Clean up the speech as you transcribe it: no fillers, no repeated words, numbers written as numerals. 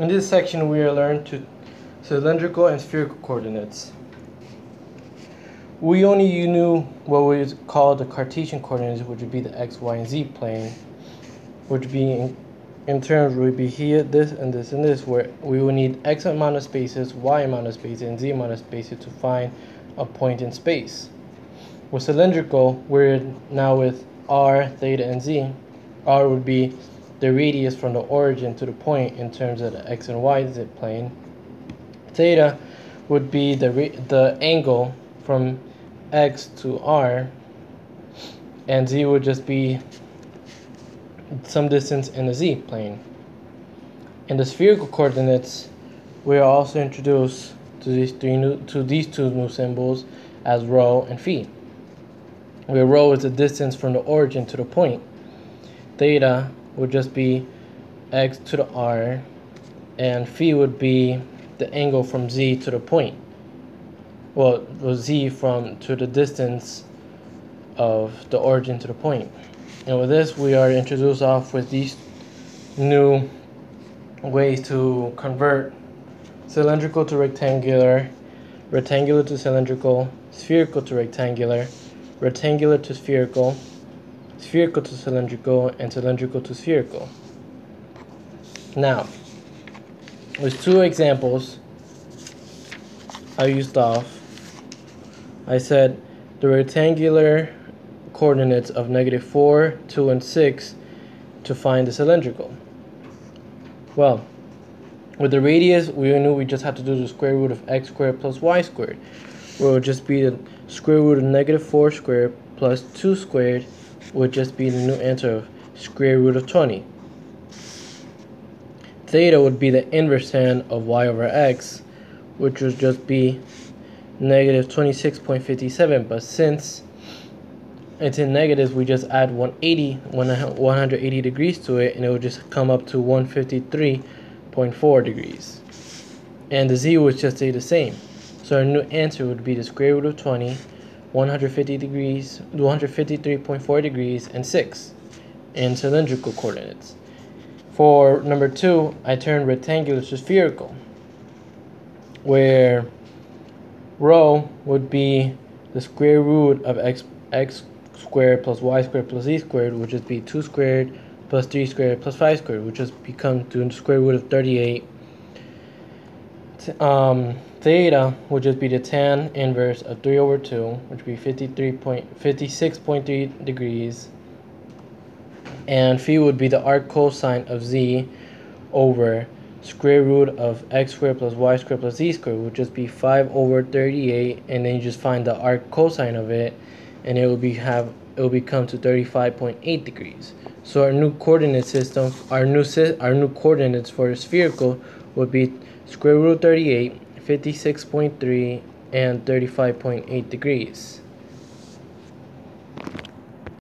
In this section, we are learned to cylindrical and spherical coordinates. We only knew what we call the Cartesian coordinates, which would be the x, y, and z plane, which would be in terms would be here, this, and this, and this, where we will need x amount of spaces, y amount of spaces, and z amount of spaces to find a point in space. With cylindrical, we're now with r, theta, and z. R would be the radius from the origin to the point in terms of the x and y z plane. Theta would be the angle from x to r, and z would just be some distance in the z plane. In the spherical coordinates, we are also introduced to these two new symbols as rho and phi, where rho is the distance from the origin to the point. Theta would just be x to the r, and phi would be the angle from z to the point. Well, z to the distance of the origin to the point. And with this, we are introduced off with these new ways to convert cylindrical to rectangular, rectangular to cylindrical, spherical to rectangular, rectangular to spherical, spherical to cylindrical, and cylindrical to spherical. Now, with two examples I used off, I said the rectangular coordinates of -4, 2, and 6 to find the cylindrical. Well, with the radius, we knew we just had to do the square root of x squared plus y squared, where it would just be the square root of -4 squared plus 2 squared would just be the new answer of square root of 20. Theta would be the inverse tan of y over x, which would just be -26.57, but since it's in negatives, we just add 180 degrees to it, and it would just come up to 153.4 degrees. And the z would just stay the same. So our new answer would be the square root of 20, 150 degrees, 153.4 degrees, and 6 in cylindrical coordinates. For number 2, I turned rectangular to spherical, where rho would be the square root of x squared plus y squared plus z squared, which would be 2 squared plus 3 squared plus 5 squared, which just become to the square root of 38. Theta would just be the tan inverse of 3 over 2, which would be 56.3 degrees. And phi would be the arc cosine of z over square root of x squared plus y squared plus z squared, would just be 5 over 38, and then you just find the arc cosine of it, and it will become to 35.8 degrees. So our new coordinate system, our new coordinates for the spherical would be square root of 38, 56.3, and 35.8 degrees.